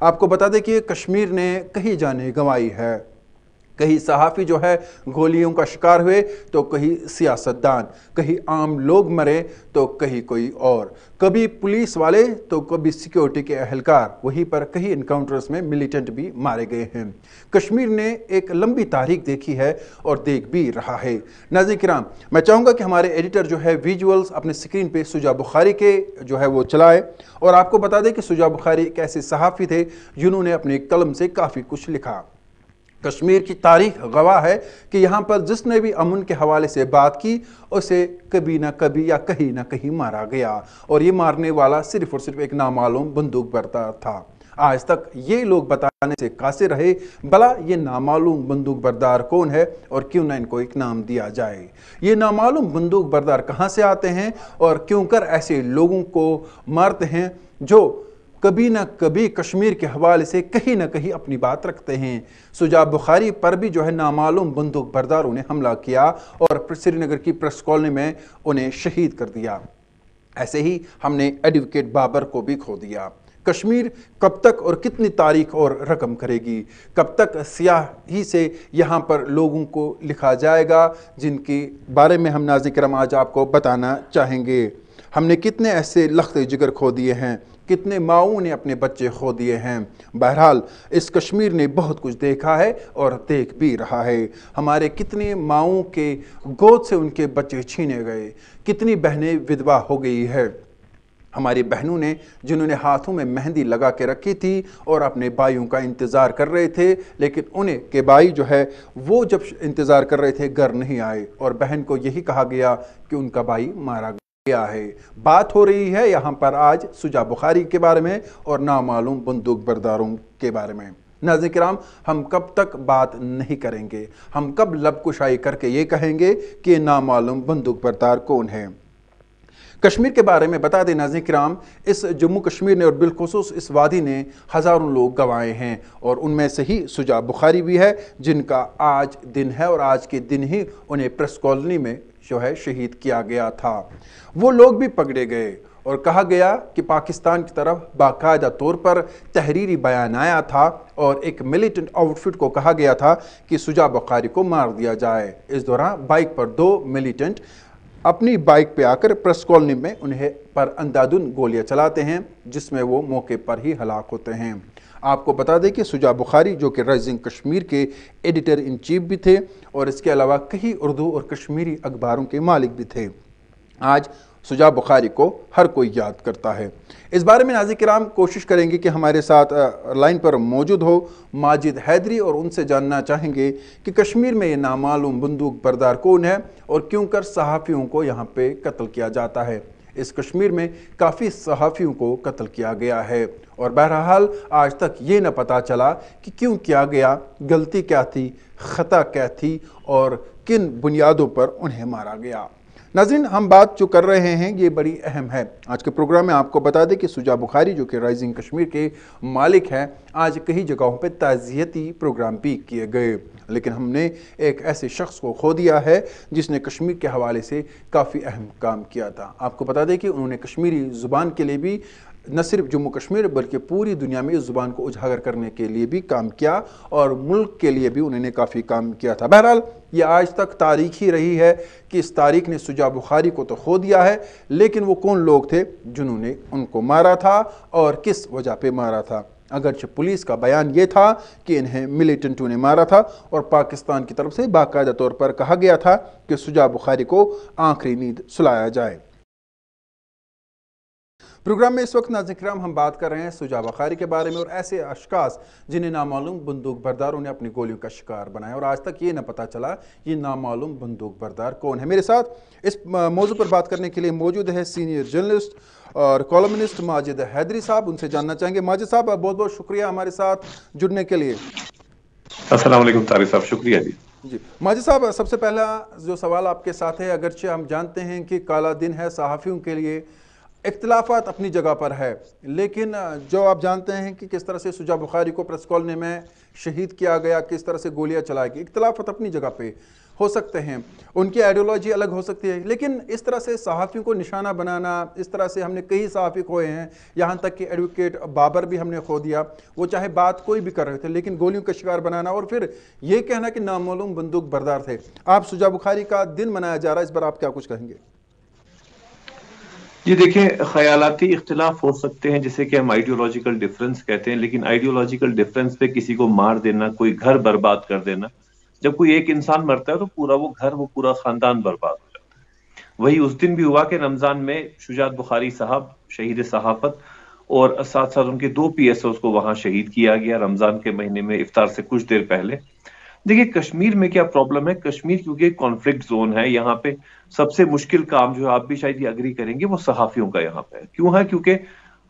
آپ کو بتا دیں کہ کشمیر نے کئی جانیں گنوائی ہے، کہیں صحافی جو ہے گولیوں کا شکار ہوئے تو کہیں سیاستدان، کہیں عام لوگ مرے تو کہیں کوئی اور، کبھی پولیس والے تو کبھی سیکیورٹی کے اہلکار، وہیں پر کئی انکاؤنٹرز میں ملیٹنٹ بھی مارے گئے ہیں۔ کشمیر نے ایک لمبی تاریخ دیکھی ہے اور دیکھ بھی رہا ہے۔ ناظرین کرام، میں چاہوں گا کہ ہمارے ایڈیٹر جو ہے ویجولز اپنے سکرین پہ سجا بخاری کے جو ہے وہ چلائے، اور آپ کو بتا دیں کہ سجا بخاری ایک ایسے صحافی تھے جنہوں نے اپنے قلم سے کافی کچھ لکھا۔ کشمیر کی تاریخ گواہ ہے کہ یہاں پر جس نے بھی امن کے حوالے سے بات کی اسے کبھی نہ کبھی یا کہیں نہ کہیں مارا گیا، اور یہ مارنے والا صرف اور صرف ایک نامعلوم بندوق بردار تھا۔ آج تک یہ لوگ بتانے سے قاصر رہے بھلا یہ نامعلوم بندوق بردار کون ہے اور کیوں نہ ان کو ایک نام دیا جائے۔ یہ نامعلوم بندوق بردار کہاں سے آتے ہیں اور کیوں کر ایسے لوگوں کو مارتے ہیں جو کبھی نہ کبھی کشمیر کے حوالے سے کہیں نہ کہیں اپنی بات رکھتے ہیں۔ سجا بخاری پر بھی جو ہے نامعلوم بندوق برداروں نے حملہ کیا اور سری نگر کی پریس کالونی میں انہیں شہید کر دیا۔ ایسے ہی ہم نے ایڈوکیٹ بابر کو بھی کھو دیا۔ کشمیر کب تک اور کتنی تاریخ اور رقم کرے گی؟ کب تک سیاہی سے یہاں پر لوگوں کو لکھا جائے گا جن کے بارے میں ہم ناظرین کرام آج آپ کو بتانا چاہیں گے۔ ہم نے کتنے ایسے لخت جگر کھو دیے ہیں، کتنے ماؤں نے اپنے بچے کھو دیے ہیں۔ بہرحال اس کشمیر نے بہت کچھ دیکھا ہے اور دیکھ بھی رہا ہے۔ ہمارے کتنے ماؤں کے گود سے ان کے بچے چھینے گئے، کتنی بہنیں ودوا ہو گئی ہے۔ ہماری بہنوں نے جنہوں نے ہاتھوں میں مہندی لگا کے رکھی تھی اور اپنے بھائیوں کا انتظار کر رہے تھے، لیکن انہیں کے بھائی جو ہے وہ جب انتظار کر رہے تھے گھر نہیں آئے، اور بہن کو یہی کہا گیا کہ ان کا بھائی مارا گیا ہے۔ بات ہو رہی ہے یہاں پر آج سجا بخاری کے بارے میں اور نامعلوم بندوق برداروں کے بارے میں۔ ناظرین کرام، ہم کب تک بات نہیں کریں گے؟ ہم کب لب کشائی کر کے یہ کہیں گے کہ نامعلوم بندوق بردار کون ہے؟ کشمیر کے بارے میں بتا دیں ناظرین کرام، اس جموں کشمیر نے اور بالخصوص اس وادی نے ہزاروں لوگ گنوائے ہیں، اور ان میں سے ہی سجا بخاری بھی ہے جن کا آج دن ہے، اور آج کے دن ہی انہیں پریس کالونی میں جو ہے شہید کیا گیا تھا۔ وہ لوگ بھی پکڑے گئے اور کہا گیا کہ پاکستان کی طرف باقاعدہ طور پر تحریری بیان آیا تھا اور ایک ملیٹنٹ آؤٹ فٹ کو کہا گیا تھا کہ سجا بخاری کو مار دیا جائے۔ اس دوران بائک پر 2 ملیٹنٹ اپنی بائک پہ آ کر پریس کالونی میں انہیں پر اندھادھند گولیاں چلاتے ہیں، جس میں وہ موقع پر ہی ہلاک ہوتے ہیں۔ آپ کو بتا دیں کہ سجا بخاری جو کہ رائزنگ کشمیر کے ایڈیٹر ان چیف بھی تھے اور اس کے علاوہ کئی اردو اور کشمیری اخباروں کے مالک بھی تھے۔ آج سجا بخاری کو ہر کوئی یاد کرتا ہے۔ اس بارے میں ناظرین کرام کوشش کریں گے کہ ہمارے ساتھ لائن پر موجود ہو ماجد حیدری، اور ان سے جاننا چاہیں گے کہ کشمیر میں یہ نامعلوم بندوق بردار کون ہے اور کیوں کر صحافیوں کو یہاں پہ قتل کیا جاتا ہے۔ اس کشمیر میں کافی صحافیوں کو قتل کیا گیا ہے، اور بہرحال آج تک یہ نہ پتا چلا کہ کیوں کیا گیا، غلطی کیا تھی، خطا کیا تھی، اور کن بنیادوں پر انہیں مارا گیا۔ ناظرین، ہم بات جو کر رہے ہیں یہ بڑی اہم ہے۔ آج کے پروگرام میں آپ کو بتا دیں کہ سجا بخاری جو کہ رائزنگ کشمیر کے مالک ہیں، آج کئی جگہوں پہ تعزیتی پروگرام بھی کیے گئے، لیکن ہم نے ایک ایسے شخص کو کھو دیا ہے جس نے کشمیر کے حوالے سے کافی اہم کام کیا تھا۔ آپ کو بتا دیں کہ انہوں نے کشمیری زبان کے لیے بھی نہ صرف جموں کشمیر بلکہ پوری دنیا میں اس زبان کو اجاگر کرنے کے لیے بھی کام کیا، اور ملک کے لیے بھی انہوں نے کافی کام کیا تھا۔ بہرحال یہ آج تک تاریخ ہی رہی ہے کہ اس تاریخ نے سجا بخاری کو تو کھو دیا ہے، لیکن وہ کون لوگ تھے جنہوں نے ان کو مارا تھا اور کس وجہ پہ مارا تھا۔ اگرچہ پولیس کا بیان یہ تھا کہ انہیں ملیٹنٹوں نے مارا تھا، اور پاکستان کی طرف سے باقاعدہ طور پر کہا گیا تھا کہ سجا بخاری کو آخری نیند سلایا جائے۔ پروگرام میں اس وقت ناظرین کرام ہم بات کر رہے ہیں سجا بخاری کے بارے میں اور ایسے اشخاص جنہیں نامعلوم بندوق برداروں نے اپنی گولیوں کا شکار بنایا، اور آج تک یہ نہ پتا چلا یہ نامعلوم بندوق بردار کون ہے۔ میرے ساتھ اس موضوع پر بات کرنے کے لیے موجود ہے سینئر جرنلسٹ اور کالمنسٹ ماجد حیدری صاحب، ان سے جاننا چاہیں گے۔ ماجد صاحب، بہت بہت شکریہ ہمارے ساتھ جڑنے کے لیے۔ السلام علیکم طارق صاحب، شکریہ جی ماجد صاحب، سب سے پہلا جو سوال آپ کے ساتھ ہے، اگرچہ ہم جانتے ہیں کہ کالا دن ہے صحافیوں کے لیے، اختلافات اپنی جگہ پر ہے، لیکن جو آپ جانتے ہیں کہ کس طرح سے شجاع بخاری کو پریس کالونی میں شہید کیا گیا، کس طرح سے گولیاں چلائی گئی، اختلافات اپنی جگہ پہ ہو سکتے ہیں، ان کی آئیڈیالوجی الگ ہو سکتی ہے، لیکن اس طرح سے صحافیوں کو نشانہ بنانا، اس طرح سے ہم نے کئی صحافی کھوئے ہیں، یہاں تک کہ ایڈوکیٹ بابر بھی ہم نے کھو دیا، وہ چاہے بات کوئی بھی کر رہے تھے لیکن گولیوں کا شکار بنانا اور پھر یہ کہنا کہ نامعلوم بندوق بردار تھے۔ آپ شجاع بخاری کا دن منایا جا رہا ہے، اس پر آپ کیا کچھ کہیں گے؟ جی دیکھیں، خیالاتی اختلاف ہو سکتے ہیں جسے کہ ہم آئیڈیولوجیکل ڈیفرنس کہتے ہیں، لیکن آئیڈیولوجیکل ڈیفرنس پہ کسی کو مار دینا، کوئی گھر برباد کر دینا، جب کوئی ایک انسان مرتا ہے تو پورا وہ گھر، وہ پورا خاندان برباد ہو جاتا ہے۔ وہی اس دن بھی ہوا کہ رمضان میں شجاعت بخاری صاحب شہید صحافت اور ساتھ ساتھ ان کے 2 PSOs کو وہاں شہید کیا گیا رمضان کے مہینے میں افطار سے کچھ دیر پہلے۔ دیکھیے کشمیر میں کیا پرابلم ہے، کشمیر کیونکہ کانفلکٹ زون ہے، یہاں پہ سب سے مشکل کام جو ہے، آپ بھی شاید یہ اگری کریں گے، وہ صحافیوں کا یہاں پہ ہے۔ کیوں ہے؟ کیونکہ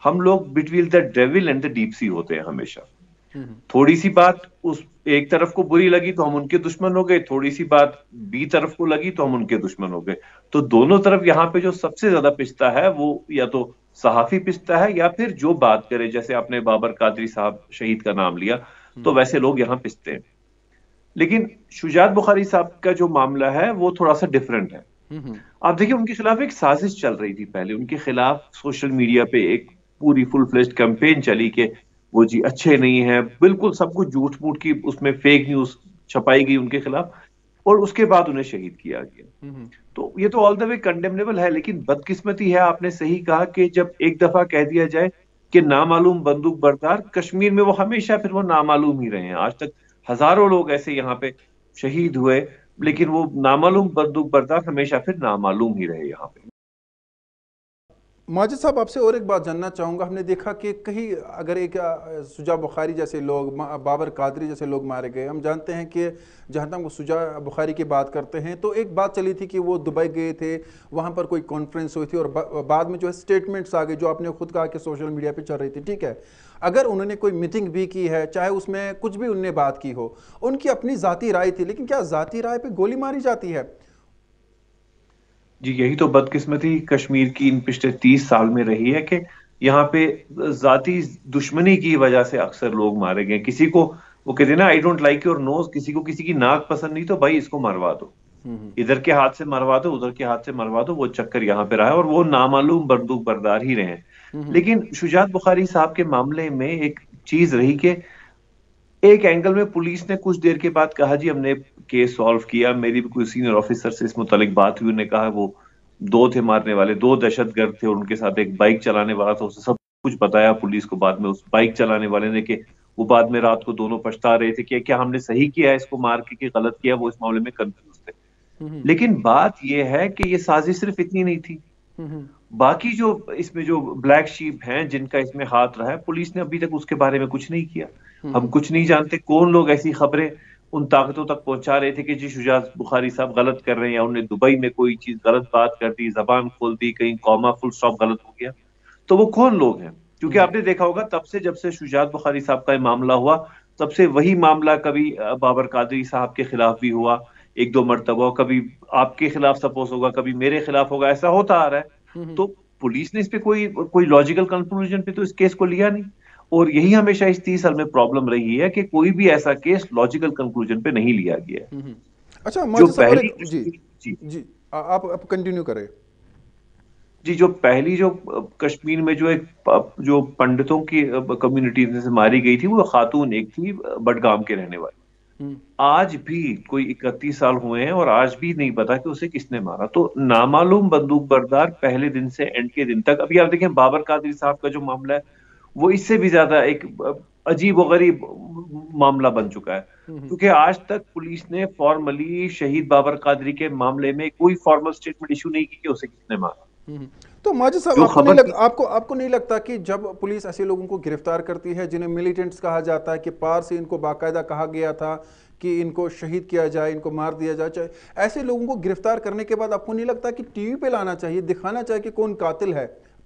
ہم لوگ between the dual and the deep sea ہوتے ہیں ہمیشہ۔ تھوڑی سی بات اس ایک طرف کو بری لگی تو ہم ان کے دشمن ہو گئے، تھوڑی سی بات بی طرف کو لگی تو ہم ان کے دشمن ہو گئے۔ تو دونوں طرف یہاں پہ جو سب سے زیادہ پستا ہے وہ یا تو صحافی پستا ہے یا پھر جو بات کرے، جیسے آپ نے بابر قادری صاحب شہید کا نام لیا، تو ویسے لوگ یہاں پستے ہیں۔ لیکن شجاعت بخاری صاحب کا جو معاملہ ہے وہ تھوڑا سا ڈیفرنٹ ہے۔ آپ دیکھیں ان کے خلاف ایک سازش چل رہی تھی پہلے، ان کے خلاف سوشل میڈیا پہ ایک پوری فل فلیشڈ کیمپین چلی کہ وہ جی اچھے نہیں ہیں، بالکل سب کچھ جھوٹ موٹ کی اس میں فیک نیوز چھپائی گئی ان کے خلاف، اور اس کے بعد انہیں شہید کیا گیا۔ تو یہ تو آل دا وے کنڈیمنیبل ہے، لیکن بدقسمتی ہے، آپ نے صحیح کہا کہ جب ایک دفعہ کہہ دیا جائے کہ نامعلوم بندوق بردار، کشمیر میں وہ ہمیشہ پھر وہ نامعلوم ہی رہے ہیں۔ آج تک ہزاروں لوگ ایسے یہاں پہ شہید ہوئے، لیکن وہ نامعلوم بندوق بردار ہمیشہ پھر نامعلوم ہی رہے یہاں پہ۔ ماجد صاحب آپ سے اور ایک بات جاننا چاہوں گا، ہم نے دیکھا کہ کہیں اگر ایک شجاع بخاری جیسے لوگ، بابر قادری جیسے لوگ مارے گئے، ہم جانتے ہیں کہ جہاں تک وہ شجاع بخاری کی بات کرتے ہیں تو ایک بات چلی تھی کہ وہ دبئی گئے تھے، وہاں پر کوئی کانفرنس ہوئی تھی اور بعد میں جو ہے سٹیٹمنٹس آ گئے جو آپ نے خود کہا کہ سوشل میڈیا پہ چل رہی تھی، ٹھیک ہے۔ اگر انہوں نے کوئی میٹنگ بھی کی ہے، چاہے اس میں کچھ بھی انہوں نے بات کی ہو، ان کی اپنی ذاتی رائے تھی، لیکن کیا ذاتی رائے پہ گولی ماری جاتی ہے؟ جی یہی تو بدقسمتی کشمیر کی ان پچھلے 30 سال میں رہی ہے کہ یہاں پہ ذاتی دشمنی کی وجہ سے اکثر لوگ مارے گئے۔ کسی کو وہ کہتے ہیں نا I don't like your nose, کسی کو کسی کی ناک پسند نہیں تو بھائی اس کو مروا دو، ادھر کے ہاتھ سے مروا دو، ادھر کے ہاتھ سے مروا دو، وہ چکر یہاں پہ رہا ہے اور وہ نامعلوم بندوق بردار ہی رہے ہیں۔ لیکن شجاعت بخاری صاحب کے معاملے میں ایک چیز رہی کہ ایک اینگل میں پولیس نے کچھ دیر کے بعد کہا جی ہم نے کیس سالو کیا، میری بھی کوئی سینئر آفیسر سے اس متعلق بات ہوئی، انہوں نے کہا وہ 2 تھے مارنے والے، 2 دہشت گرد تھے اور ان کے ساتھ ایک بائک چلانے والا تھا، اسے سب کچھ بتایا پولیس کو بعد میں اس بائک چلانے والے نے کہ وہ بعد میں رات کو دونوں پچھتا رہے تھے کہ کیا ہم نے صحیح کیا ہے اس کو مار کے کہ غلط کیا، وہ اس معاملے میں کنفیوز تھے۔ لیکن بات یہ ہے کہ یہ سازش صرف اتنی نہیں تھی، باقی جو اس میں جو بلیک شیپ ہیں جن کا اس میں ہاتھ رہا ہے، پولیس نے ابھی تک اس کے بارے میں کچھ نہیں کیا۔ ہم کچھ نہیں جانتے کون لوگ ایسی خبریں ان طاقتوں تک پہنچا رہے تھے کہ جی شجاعت بخاری صاحب غلط کر رہے ہیں، یا انہوں نے دبئی میں کوئی چیز غلط بات کر دی، زبان کھول دی، کہیں کوما فل سٹاپ غلط ہو گیا، تو وہ کون لوگ ہیں؟ کیونکہ آپ نے دیکھا ہوگا تب سے جب سے شجاعت بخاری صاحب کا یہ معاملہ ہوا، تب سے وہی معاملہ کبھی بابر قادری صاحب کے خلاف بھی ہوا 1-2 مرتبہ، کبھی آپ کے خلاف سپوز ہوگا، کبھی میرے خلاف ہوگا، ایسا ہوتا آ رہا ہے۔ تو پولیس نے اس پہ کوئی لاجیکل کنکلوژن پہ تو اس کیس کو لیا نہیں، اور یہی ہمیشہ اس 30 سال میں پرابلم رہی ہے کہ کوئی بھی ایسا کیس لاجیکل کنکلوژن پہ نہیں لیا گیا ہے۔ اچھا جو ماجد صاحب اور پہلی ایک جی آپ کنٹینیو کریں۔ جی جو پہلی جو کشمیر میں جو ایک جو پنڈتوں کی کمیونٹی سے ماری گئی تھی، وہ خاتون ایک تھی بڈگام کے رہنے والی، آج بھی کوئی 31 سال ہوئے ہیں اور آج بھی نہیں پتا کہ اسے کس نے مارا۔ تو نامعلوم بندوق بردار پہلے دن سے اینڈ کے دن تک، ابھی آپ دیکھیں بابر قادری صاحب کا جو معاملہ ہے وہ اس سے بھی زیادہ ایک عجیب و غریب معاملہ بن چکا ہے، کیونکہ آج تک پولیس نے فارملی شہید بابر قادری کے معاملے میں کوئی فارمل سٹیٹمنٹ ایشو نہیں کی کہ اسے کس نے مارا۔ تو ماجد صاحب جو خبر آپ کو نہیں لگتا کہ جب پولیس ایسے لوگوں کو گرفتار کرتی ہے جنہیں ملیٹنٹس کہا جاتا ہے، کہ پار سے ان کو باقاعدہ کہا گیا تھا کہ ان کو شہید کیا جائے، ان کو مار دیا جائے، ایسے لوگوں کو گرفتار کرنے کے بعد آپ کو نہیں لگتا کہ ٹی وی پہ لانا چاہیے، دکھانا چاہیے کہ کون قاتل ہے؟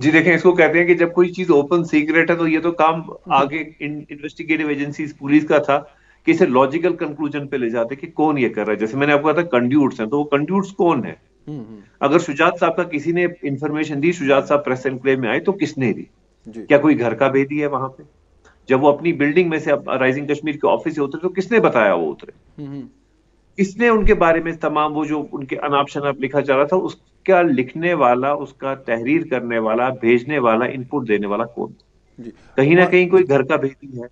جی دیکھیں، اس کو کہتے ہیں کہ جب کوئی چیز اوپن سیکرٹ ہے تو یہ تو کام آگے انویسٹیگیٹو ایجنسیز پولیس کا تھا کہ اسے لاجیکل کنکلوژن پہ لے جاتے کہ کون یہ کر رہا ہے. جیسے میں نے آپ کو کہا تھا کنڈیوٹس ہیں، تو وہ کنڈیوٹس کون ہے؟ اگر شجاعت صاحب کا کسی نے انفارمیشن دی، شجاعت صاحب پریس انکلیو میں آئے، تو کس نے دی؟ جی کیا کوئی گھر کا بھیدی ہے وہاں پہ؟ جب وہ اپنی بلڈنگ میں سے رائزنگ کشمیر کے آفس سے اترے تو کس نے بتایا وہ اترے؟ کس نے ان کے بارے میں تمام وہ جو ان کے اناپ شناپ لکھا جا رہا تھا، اس کا لکھنے والا، اس کا تحریر کرنے والا، بھیجنے والا، ان پٹ دینے والا کون؟ جی کہیں نہ کہیں کوئی گھر کا بھیدی ہے،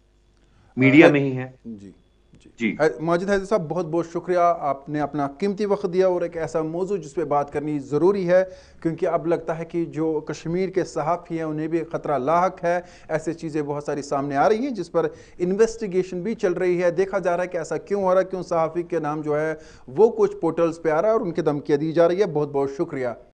میڈیا میں ہی ہے. جی جی جی ماجد حیدر صاحب، بہت بہت شکریہ، آپ نے اپنا قیمتی وقت دیا اور ایک ایسا موضوع جس پہ بات کرنی ضروری ہے، کیونکہ اب لگتا ہے کہ جو کشمیر کے صحافی ہیں انہیں بھی خطرہ لاحق ہے. ایسے چیزیں بہت ساری سامنے آ رہی ہیں جس پر انویسٹیگیشن بھی چل رہی ہے. دیکھا جا رہا ہے کہ ایسا کیوں ہو رہا ہے، کیوں صحافی کے نام جو ہے وہ کچھ پورٹلز پہ آ رہا ہے اور ان کی دھمکیاں دی جا رہی ہے. بہت بہت شکریہ.